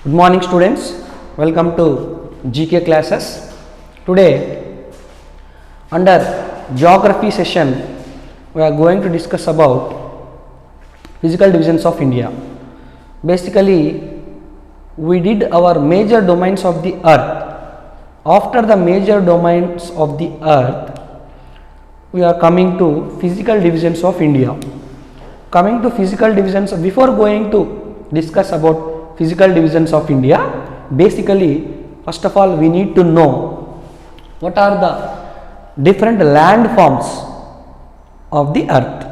Good morning students, welcome to GK classes. Today under geography session we are going to discuss about physical divisions of India. Basically we did our major domains of the earth. After the major domains of the earth we are coming to physical divisions of India. Coming to physical divisions, before going to discuss about physical divisions of India, basically first of all we need to know what are the different landforms of the earth.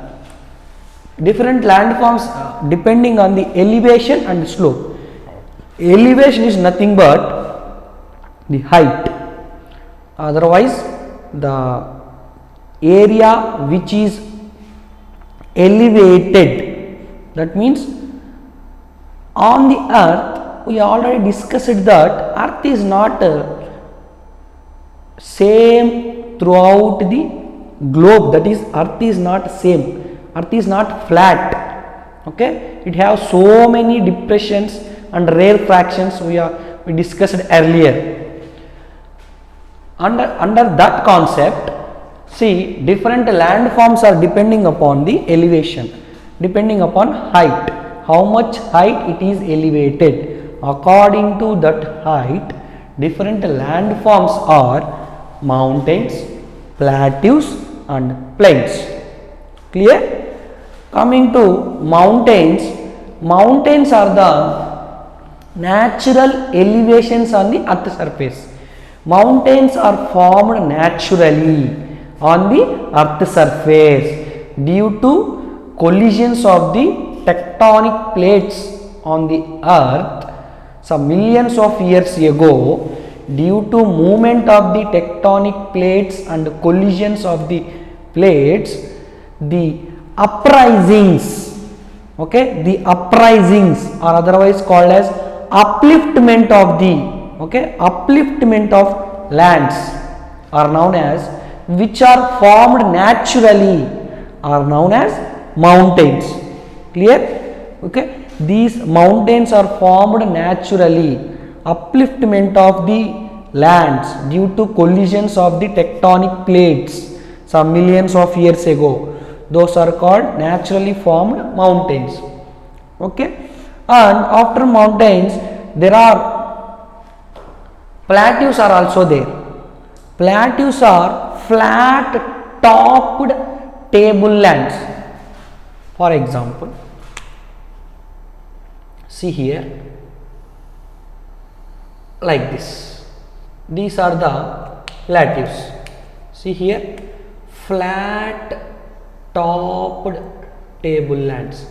Different landforms depending on the elevation and slope. Elevation is nothing but the height, otherwise the area which is elevated, that means on the earth we already discussed that earth is not same throughout the globe, that is earth is not same, earth is not flat, okay, it has so many depressions and rarefactions we discussed earlier. Under that concept, see, different landforms are depending upon the elevation, depending upon height, how much height it is elevated. According to that height, different landforms are mountains, plateaus and plains. Clear? Coming to mountains, mountains are the natural elevations on the earth surface. Mountains are formed naturally on the earth surface due to collisions of the tectonic plates on the earth some millions of years ago. Due to movement of the tectonic plates and collisions of the plates, the uprisings, okay, the uprisings are otherwise called as upliftment of the, okay, upliftment of lands are known as, which are formed naturally, are known as mountains. Clear? Okay, these mountains are formed naturally, upliftment of the lands due to collisions of the tectonic plates some millions of years ago, those are called naturally formed mountains. Okay, and after mountains there are plateaus are also there. Plateaus are flat topped tablelands. For example, see here, like this, these are the plateaus. See here, flat topped tablelands,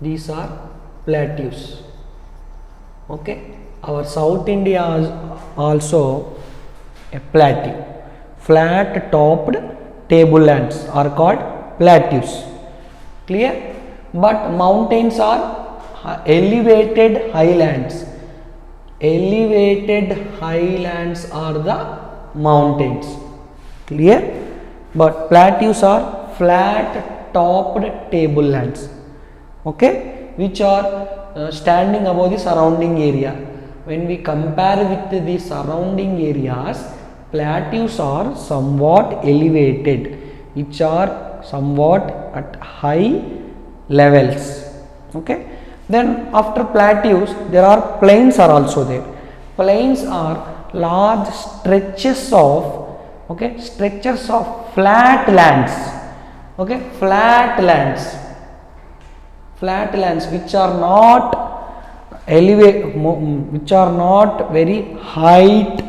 these are plateaus. Okay, our South India is also a plateau. Flat topped tablelands are called plateaus. Clear? But mountains are elevated highlands. Elevated highlands are the mountains. Clear? But plateaus are flat topped tablelands, okay, which are standing above the surrounding area. When we compare with the surrounding areas, plateaus are somewhat elevated, which are somewhat at high levels. Okay, then after plateaus there are plains are also there. Plains are large stretches of, okay, stretches of flat lands, okay, flat lands which are not which are not very height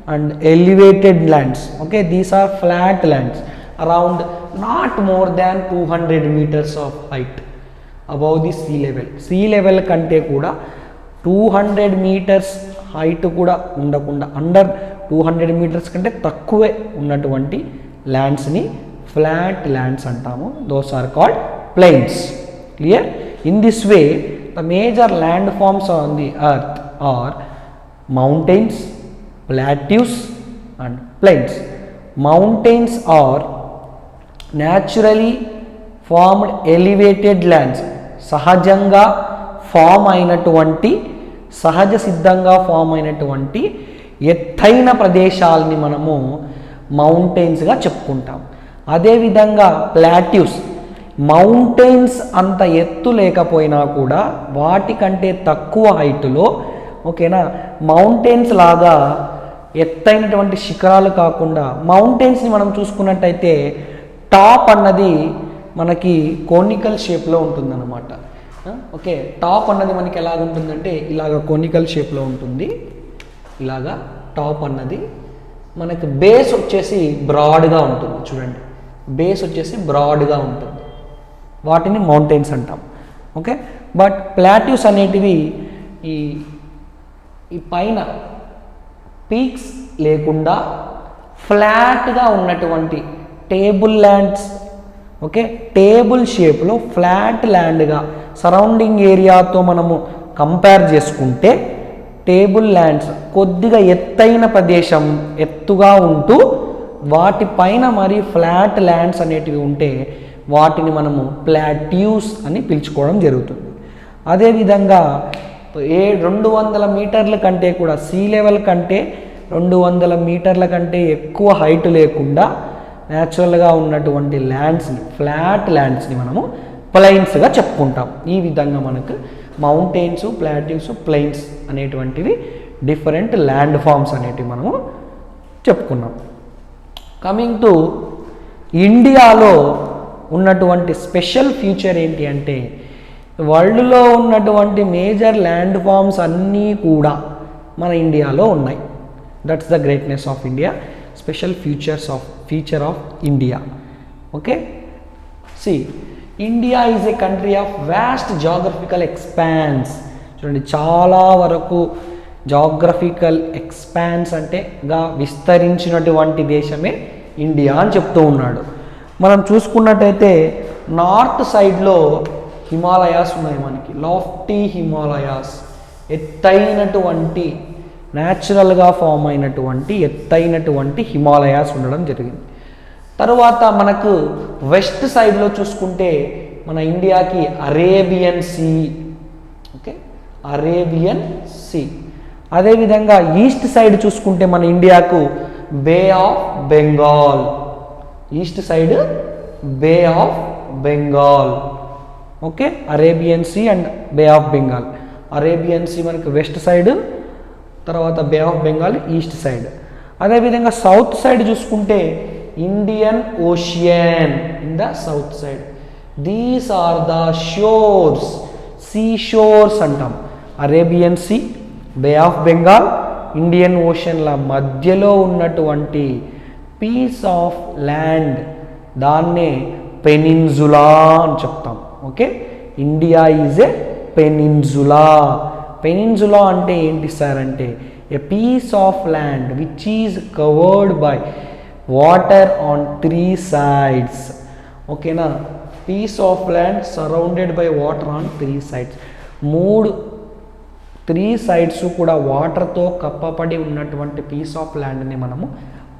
and elevated lands, okay, these are flat lands around not more than 200 meters of height above the sea level. Sea level kante kuda 200 meters height kuda undakunda, under 200 meters kante takkuve unnatuvanti lands ni flat lands antamu, those are called plains. Clear? In this way the major landforms on the earth are mountains, plateaus and plains. Mountains are naturally formed elevated lands, సహజంగా form అయినటువంటి సహజ సిద్ధంగా form అయినటువంటి ఎత్తైన ప్రదేశాలని మనము మౌంటైన్స్గా చెప్పుకుంటాం. అదేవిధంగా plateaus, mountains అంత ఎత్తు లేకపోయినా కూడా వాటికంటే తక్కువ హైట్లో, ఓకేనా, మౌంటైన్స్ లాగా ఎత్తైనటువంటి శిఖరాలు కాకుండా మౌంటైన్స్ని మనం చూసుకున్నట్టయితే టాప్ అన్నది మనకి కోనికల్ షేప్లో ఉంటుందన్నమాట. ఓకే, టాప్ అన్నది మనకి ఎలాగ ఉంటుందంటే ఇలాగ కోనికల్ షేప్లో ఉంటుంది. ఇలాగా టాప్ అన్నది మనకి బేస్ వచ్చేసి బ్రాడ్గా ఉంటుంది. చూడండి, బేస్ వచ్చేసి బ్రాడ్గా ఉంటుంది. వాటిని మౌంటైన్స్ అంటాం. ఓకే, బట్ ప్లాట్యూస్ అనేటివి ఈ పైన పీక్స్ లేకుండా ఫ్లాట్గా ఉన్నటువంటి టేబుల్ ల్యాండ్స్, ఓకే, టేబుల్ షేప్లో ఫ్లాట్ ల్యాండ్గా సరౌండింగ్ ఏరియాతో మనము కంపేర్ చేసుకుంటే టేబుల్ ల్యాండ్స్ కొద్దిగా ఎత్తైన ప్రదేశం, ఎత్తుగా ఉంటూ వాటిపైన మరి ఫ్లాట్ ల్యాండ్స్ అనేటివి ఉంటే వాటిని మనము ప్లాట్యూస్ అని పిలుచుకోవడం జరుగుతుంది. అదేవిధంగా 200 మీటర్ల కంటే కూడా సీ లెవెల్ కంటే 200 మీటర్ల కంటే ఎక్కువ హైట్ లేకుండా న్యాచురల్గా ఉన్నటువంటి ల్యాండ్స్ని, ఫ్లాట్ ల్యాండ్స్ని మనము ప్లైన్స్గా చెప్పుకుంటాం. ఈ విధంగా మనకు మౌంటైన్స్, ప్లాట్యూస్, ప్లైన్స్ అనేటువంటివి డిఫరెంట్ ల్యాండ్ ఫామ్స్ అనేటివి మనము చెప్పుకున్నాం. కమింగ్ టు ఇండియాలో ఉన్నటువంటి స్పెషల్ ఫీచర్ ఏంటి అంటే వరల్డ్లో ఉన్నటువంటి మేజర్ ల్యాండ్ ఫామ్స్ అన్నీ కూడా మన ఇండియాలో ఉన్నాయి. That's the greatness of India, special feature of India. Okay, see India is a country of vast geographical expanse. చూడండి, చాలా వరకు జాగ్రఫికల్ ఎక్స్పాన్స్ అంటే విస్తరించినటువంటి దేశమే ఇండియా అని చెప్తూ ఉన్నాడు. మనం చూసుకున్నట్టయితే నార్త్ సైడ్లో హిమాలయాస్ ఉన్నాయి మనకి, లాఫ్టీ హిమాలయాస్, ఎత్తైనటువంటి న్యాచురల్గా ఫామ్ అయినటువంటి ఎత్తైనటువంటి హిమాలయాస్ ఉండడం జరిగింది. తరువాత మనకు వెస్ట్ సైడ్లో చూసుకుంటే మన ఇండియాకి Arabian sea, okay, Arabian sea. అదేవిధంగా ఈస్ట్ సైడ్ చూసుకుంటే మన ఇండియాకు bay of Bengal, east side bay of Bengal, okay, Arabian sea and bay of Bengal. Arabian sea మనకి వెస్ట్ సైడ్, తర్వాత bay of Bengal east side. అదేవిధంగా సౌత్ సైడ్ చూసుకుంటే Indian ocean in the south side. These are the shores, sea shores అంటాం. Arabian sea, bay of Bengal, Indian ఓషన్ల మధ్యలో ఉన్నటువంటి piece of land, దాన్నే peninsula అని చెప్తాం. Okay, India is a peninsula. Peninsula అంటే ఏంటి సార్ అంటే a piece of land which is covered by water on 3 sides. ఓకేనా, piece of land surrounded by water on 3 sides. 3 sides కూడా వాటర్తో కప్పబడి ఉన్నటువంటి పీస్ ఆఫ్ ల్యాండ్ని మనము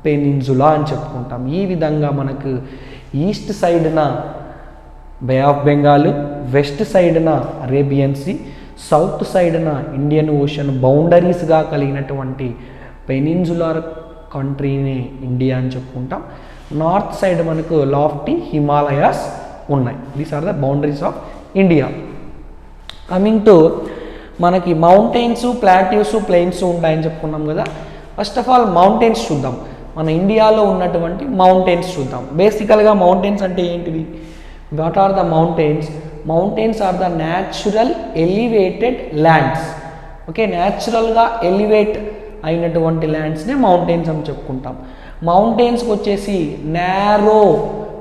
పెనిన్సులా అని చెప్పుకుంటాం. ఈ విధంగా మనకు ఈస్ట్ సైడ్న బే ఆఫ్ బెంగాల్, వెస్ట్ సైడ్న అరేబియన్ సీ, సౌత్ సైడ్న ఇండియన్ ఓషన్ బౌండరీస్గా కలిగినటువంటి పెనిన్సులార్ కంట్రీని ఇండియా అని చెప్పుకుంటాం. నార్త్ సైడ్ మనకు లాఫ్టీ హిమాలయాస్ ఉన్నాయి. These are the boundaries of India. Coming to మనకి మౌంటైన్స్, ప్లాట్యూస్, ప్లెయిన్స్ ఉంటాయని చెప్పుకున్నాం కదా. ఫస్ట్ ఆఫ్ ఆల్ మౌంటైన్స్ చూద్దాం. మన ఇండియాలో ఉన్నటువంటి మౌంటైన్స్ చూద్దాం. బేసికల్గా మౌంటైన్స్ అంటే ఏంటివి? What are the mountains? Mountains are the natural elevated lands. Okay, న్యాచురల్గా ఎలివేట్ అయినటువంటి ల్యాండ్స్నే మౌంటైన్స్ అని చెప్పుకుంటాం. మౌంటైన్స్కి వచ్చేసి నేరో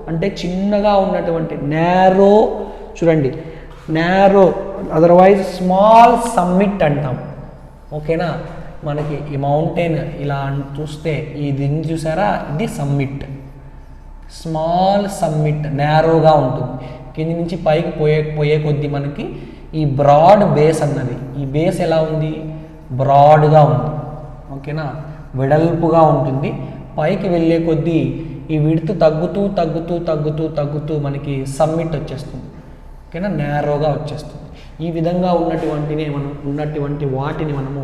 అంటే చిన్నగా ఉన్నటువంటి నేరో, చూడండి నేరో, అదర్వైజ్ స్మాల్ సమ్మిట్ అంటాం. ఓకేనా, మనకి ఈ మౌంటైన్ ఇలా చూస్తే ఇది చూసారా, ఇది సమ్మిట్, స్మాల్ సమ్మిట్, నేరోగా ఉంటుంది. కింది నుంచి పైకి పోయే కొద్దీ మనకి ఈ బ్రాడ్ బేస్ అన్నది, ఈ బేస్ ఎలా ఉంది, బ్రాడ్గా ఉంది. ఓకేనా, వెడల్పుగా ఉంటుంది. పైకి వెళ్ళే కొద్దీ ఈ విడ్త్ తగ్గుతూ తగ్గుతూ తగ్గుతూ తగ్గుతూ మనకి సమ్మిట్ వచ్చేస్తుంది. ఓకేనా, నేరోగా వచ్చేస్తుంది. ఈ విధంగా ఉన్నటువంటి వాటిని మనము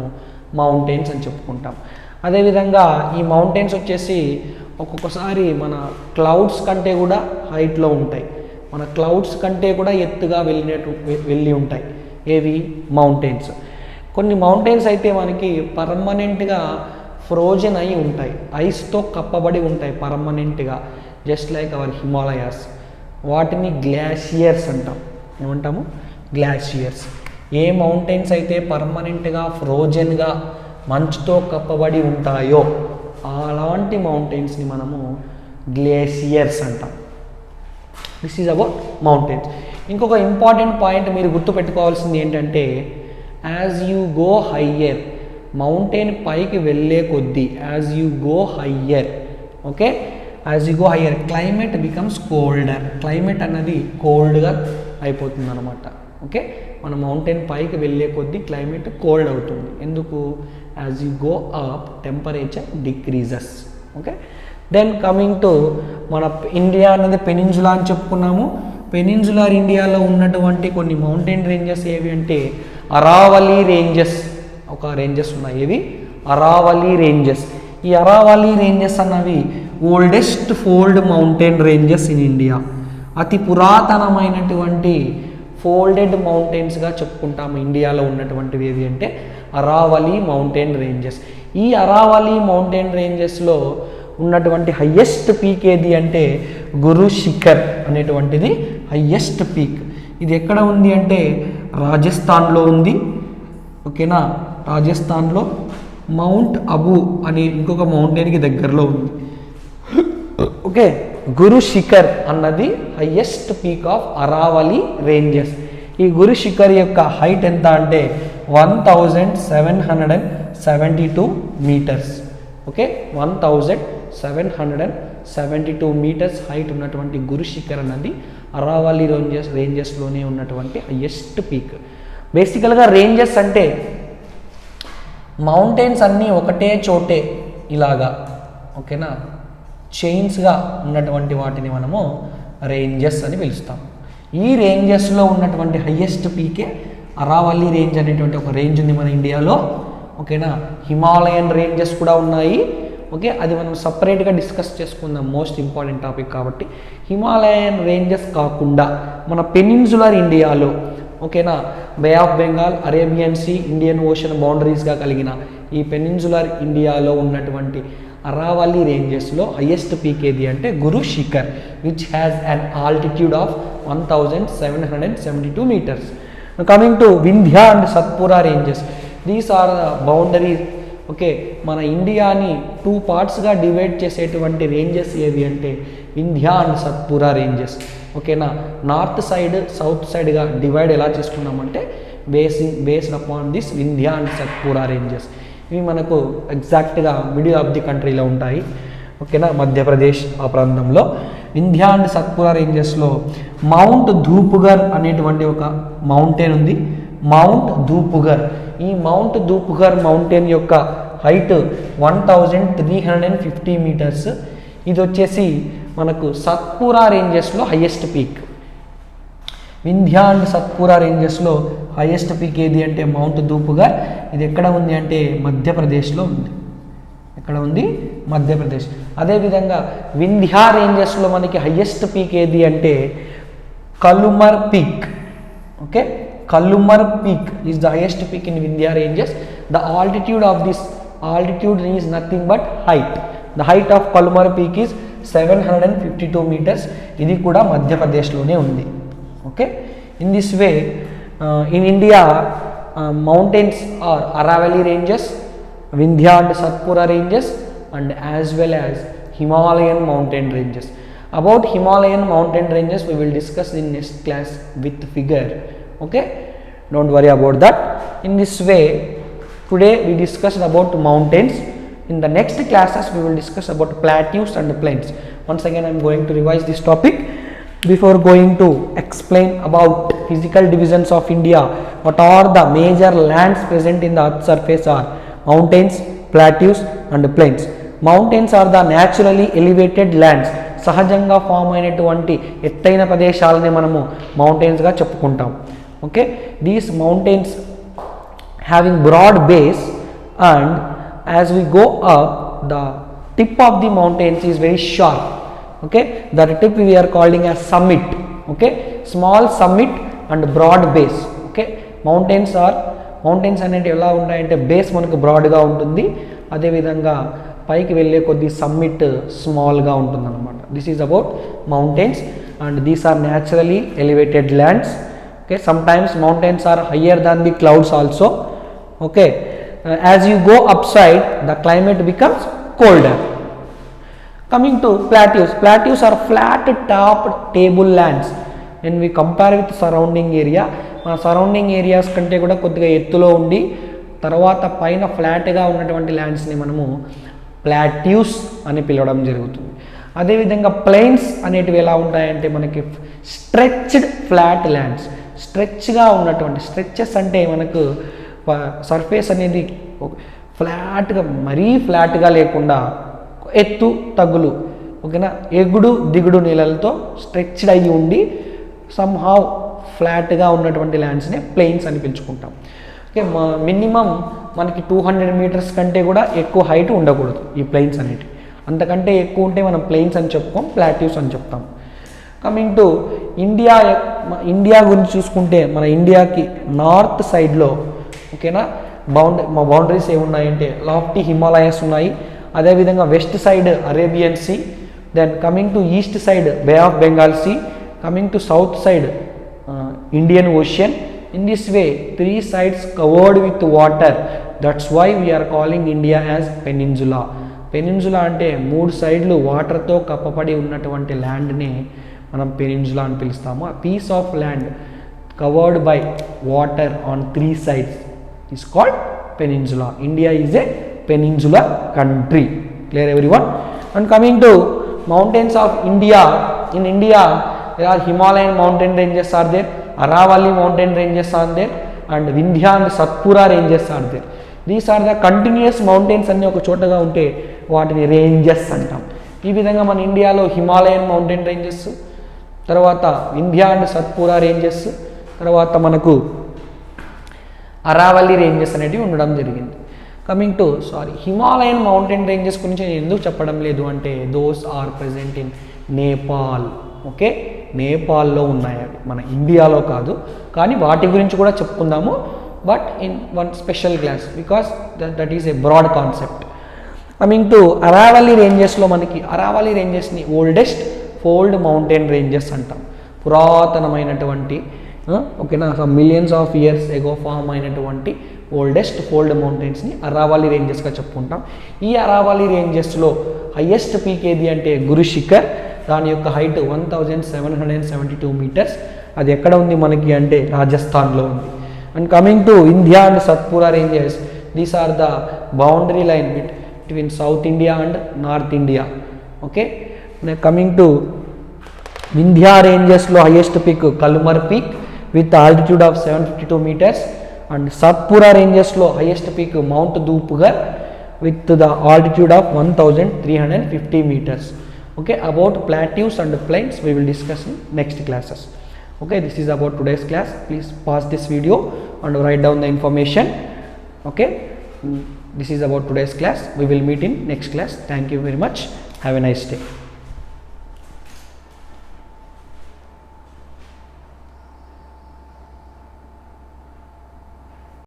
మౌంటైన్స్ అని చెప్పుకుంటాం. అదేవిధంగా ఈ మౌంటైన్స్ వచ్చేసి ఒక్కొక్కసారి మన క్లౌడ్స్ కంటే కూడా హైట్లో ఉంటాయి, మన క్లౌడ్స్ కంటే కూడా ఎత్తుగా వెళ్ళి ఉంటాయి. ఏవి? మౌంటైన్స్. కొన్ని మౌంటైన్స్ అయితే మనకి పర్మనెంట్గా ఫ్రోజన్ అయి ఉంటాయి, ఐస్తో కప్పబడి ఉంటాయి పర్మనెంట్గా, జస్ట్ లైక్ అవర్ హిమాలయాస్. వాటిని గ్లాషియర్స్ అంటాం. ఏమంటాము? గ్లాషియర్స్. ఏ మౌంటైన్స్ అయితే పర్మనెంట్గా ఫ్రోజన్గా మంచుతో కప్పబడి ఉంటాయో అలాంటి మౌంటైన్స్ని మనము గ్లేషియర్స్ అంటాం. This is about mountains. ఇంకొక ఇంపార్టెంట్ పాయింట్ మీరు గుర్తుపెట్టుకోవాల్సింది ఏంటంటే, as you go higher, mountain పైకి వెళ్ళే కొద్దీ, as you go higher, okay, as you go higher climate becomes colder. Climate అన్నది కోల్డ్గా అయిపోతుంది అనమాట. ఓకే, మన మౌంటైన్ పైకి వెళ్ళే కొద్దీ క్లైమేట్ కోల్డ్ అవుతుంది. ఎందుకు? As you go up temperature decreases. Okay, then coming to మన ఇండియా అనేది పెనిన్సులా అని చెప్పుకున్నాము. పెనిన్సులార్ ఇండియాలో ఉన్నటువంటి కొన్ని మౌంటైన్ రేంజెస్ ఏవి అంటే అరావలి రేంజెస్. ఒక రేంజెస్ ఉన్నాయి. ఏవి? అరావలి రేంజెస్. ఈ అరావలి రేంజెస్ అన్నవి oldest fold mountain ranges in India. అతి పురాతనమైనటువంటి ఫోల్డెడ్ మౌంటైన్స్గా చెప్పుకుంటాము ఇండియాలో ఉన్నటువంటివి ఏవి అంటే అరావలి మౌంటైన్ రేంజెస్. ఈ అరావలి మౌంటైన్ రేంజెస్లో ఉన్నటువంటి హయ్యెస్ట్ పీక్ ఏది అంటే గురు శిఖర్ అనేటువంటిది హయ్యెస్ట్ పీక్. ఇది ఎక్కడ ఉంది అంటే రాజస్థాన్లో ఉంది. ఓకేనా, రాజస్థాన్లో మౌంట్ అబూ అనే ఇంకొక మౌంటైన్కి దగ్గరలో ఉంది. ఓకే, గురు శిఖర్ అన్నది highest peak of Aravalli ranges. ఈ గురు శిఖర్ యొక్క హైట్ ఎంత అంటే 1772 మీటర్స్. ఓకే, 1772 మీటర్స్ హైట్ ఉన్నటువంటి గురు శిఖర్ అన్నది అరావలి రేంజెస్లోనే ఉన్నటువంటి హయ్యెస్ట్ పీక్. బేసికల్గా రేంజెస్ అంటే మౌంటైన్స్ అన్నీ ఒకటే చోటే ఇలాగా, ఓకేనా, చైన్స్గా ఉన్నటువంటి వాటిని మనము రేంజెస్ అని పిలుస్తాం. ఈ రేంజెస్లో ఉన్నటువంటి హయ్యెస్ట్ పీకే అరావలి రేంజ్ అనేటువంటి ఒక రేంజ్ ఉంది మన ఇండియాలో. ఓకేనా, హిమాలయన్ రేంజెస్ కూడా ఉన్నాయి. ఓకే, అది మనం సపరేట్గా డిస్కస్ చేసుకుందాం, మోస్ట్ ఇంపార్టెంట్ టాపిక్ కాబట్టి. హిమాలయన్ రేంజెస్ కాకుండా మన పెనిన్సులర్ ఇండియాలో, ఓకేనా, bay of Bengal, Arabian sea, Indian ocean బౌండరీస్గా కలిగిన ఈ పెనిన్సులర్ ఇండియాలో ఉన్నటువంటి అరావలి రేంజెస్లో హయ్యెస్ట్ పీక్ ఏది అంటే Guru Shikhar, which has an altitude of 1772 meters. Coming to Vindhya and Satpura ranges, these are the boundaries. Okay, మన ఇండియాని 2 పార్ట్స్గా డివైడ్ చేసేటువంటి రేంజెస్ ఏవి అంటే వింధ్య అండ్ సత్పురా రేంజెస్. ఓకేనా, నార్త్ సైడ్ సౌత్ సైడ్గా డివైడ్ ఎలా చేసుకున్నామంటే based upon this Vindhya and Satpura ranges. ఇవి మనకు ఎగ్జాక్ట్గా మిడిల్ ఆఫ్ ది కంట్రీలో ఉంటాయి. ఓకేనా, మధ్యప్రదేశ్ ఆ ప్రాంతంలో. వింధ్య అండ్ సత్పురా రేంజెస్లో మౌంట్ ధూపుగర్ అనేటువంటి ఒక మౌంటైన్ ఉంది. మౌంట్ ధూపుగర్, ఈ మౌంట్ ధూపుగర్ మౌంటైన్ యొక్క హైట్ 1350 మీటర్స్. ఇది వచ్చేసి మనకు Satpura రేంజెస్లో highest peak. Vindhya and Satpura రేంజెస్లో హైయెస్ట్ పీక్ ఏది అంటే మౌంట్ ధూపుగర్. ఇది ఎక్కడ ఉంది అంటే మధ్యప్రదేశ్లో ఉంది. ఎక్కడ ఉంది? మధ్యప్రదేశ్. అదేవిధంగా వింధ్య రేంజెస్లో మనకి హైయెస్ట్ పీక్ ఏది అంటే Kalumar peak. Okay, Kalumar peak is the highest peak in Vindhya ranges. The altitude of this altitude is nothing but height. The height of Kalumar peak is 752 meters. ఇది కూడా మధ్యప్రదేశ్లోనే ఉంది. Okay, in this way in India, mountains are Aravalli ranges, Vindhya and Satpura ranges, and as well as Himalayan mountain ranges. About Himalayan mountain ranges we will discuss in next class with figure. Okay, don't worry about that. In this way, today we discussed about mountains. In the next classes we will discuss about plateaus and plains. Once again I am going to revise this topic. Before going to explain about physical divisions of India, what are the major lands present in the earth's surface are mountains, plateaus and plains. Mountains are the naturally elevated lands. సహజంగా form అయినటువంటి ఎత్తైన ప్రదేశాలని మనము మౌంటైన్స్గా చెప్పుకుంటాం. Okay, these mountains having broad base, and as we go up, the tip of the mountains is very sharp. Okay, that tip we are calling as summit. Okay, small summit and broad base. Okay, mountains అనేవి ఎలా ఉంటాయంటే base మనకు బ్రాడ్గా ఉంటుంది, అదేవిధంగా పైకి వెళ్ళే కొద్ది సమ్మిట్ స్మాల్గా ఉంటుంది అనమాట. This is about mountains and these are naturally elevated lands. Okay, sometimes mountains are higher than the clouds also. Okay, as you go up side the climate becomes colder. Coming to plateaus, plateaus are flat topped table lands. When we compare with surrounding area, మన surrounding areas కంటే కూడా కొద్దిగా ఎత్తులో ఉండి తర్వాత పైన ఫ్లాట్గా ఉన్నటువంటి ల్యాండ్స్ని మనము ప్లాట్యూస్ అని పిలవడం జరుగుతుంది. అదేవిధంగా ప్లెయిన్స్ అనేటివి ఎలా ఉంటాయంటే మనకి స్ట్రెచ్డ్ ఫ్లాట్ ల్యాండ్స్, స్ట్రెచ్గా ఉన్నటువంటి, స్ట్రెచెస్ అంటే మనకు సర్ఫేస్ అనేది ఫ్లాట్గా, మరీ ఫ్లాట్గా లేకుండా ఎత్తు తగ్గులు, ఓకేనా, ఎగుడు దిగుడు నీళ్ళతో స్ట్రెచ్డ్ అయ్యి ఉండి సమ్హావ్ ఫ్లాట్గా ఉన్నటువంటి ల్యాండ్స్ని ప్లెయిన్స్ అని పిలుచుకుంటాం. ఓకే, మినిమం మనకి 200 మీటర్స్ కంటే కూడా ఎక్కువ హైట్ ఉండకూడదు ఈ ప్లెయిన్స్ అనేటివి. అంతకంటే ఎక్కువ ఉంటే మనం ప్లెయిన్స్ అని చెప్పుకోం, ప్లాట్యూస్ అని చెప్తాం. కమింగ్ టు ఇండియా గురించి చూసుకుంటే మన ఇండియాకి నార్త్ సైడ్లో, ఓకేనా, బౌండరీస్ ఏమున్నాయంటే లాఫ్టీ హిమాలయస్ ఉన్నాయి, అదేవిధంగా west side Arabian sea, then coming to east side bay of Bengal sea, coming to south side Indian ocean. In this way 3 sides covered with water. That's why we are calling India as peninsula. Peninsula అంటే 3 సైడ్లు వాటర్తో కప్పబడి ఉన్నటువంటి ల్యాండ్ని మనం peninsula అని పిలుస్తాము. ఆ piece of land covered by water on 3 sides is called peninsula. India is a peninsular country. Clear everyone? And coming to mountains of India, in India there are Himalayan mountain ranges are there, Aravalli mountain ranges are there, and Vindhya and Satpura ranges are there. These are the continuous mountains అన్ని ఒక చోటగా ఉంటే వాటిని ranges అంటాం. ఈ విధంగా మన ఇండియాలో Himalayan mountain ranges, తర్వాత వింధ్యా అండ్ సత్పురా రేంజెస్, తర్వాత మనకు అరావల్లి రేంజెస్ అనేటివి ఉండడం జరిగింది. Coming to Himalayan mountain ranges గురించి నేను ఎందుకు చెప్పడం లేదు అంటే those are present in Nepal. Okay, నేపాల్లో ఉన్నాయి అవి, మన ఇండియాలో కాదు, కానీ వాటి గురించి కూడా చెప్పుకుందాము, but in one special class because that is a broad concept. Coming to Aravalli రేంజెస్లో మనకి అరావల్లి రేంజెస్ని ఓల్డెస్ట్ ఫోల్డ్ మౌంటైన్ రేంజెస్ అంటాం. పురాతనమైనటువంటి, ఓకేనా, some millions of years ago form అయినటువంటి ఓల్డెస్ట్ ఫోల్డ్ మౌంటైన్స్ని అరావల్లి రేంజెస్గా చెప్పుకుంటాం. ఈ అరావల్లి రేంజెస్లో హయ్యెస్ట్ పీక్ ఏది అంటే గురు శిఖర్. దాని యొక్క హైట్ 1772 మీటర్స్. అది ఎక్కడ ఉంది మనకి అంటే రాజస్థాన్లో ఉంది. And coming to Vindhya and Satpura ranges, these are the boundary line between south India and north India. Okay, coming to Vindhya రేంజెస్లో highest peak Kalmar peak with altitude of 752 meters. And Satpura రేంజెస్లో highest peak mount Dhupgarh with the altitude of 1350 meters. Okay, about plateaus and plains we will discuss in next classes. Okay, this is about today's class. Please pause this video and write down the information. Okay, this is about today's class. We will meet in next class. Thank you very much. Have a nice day.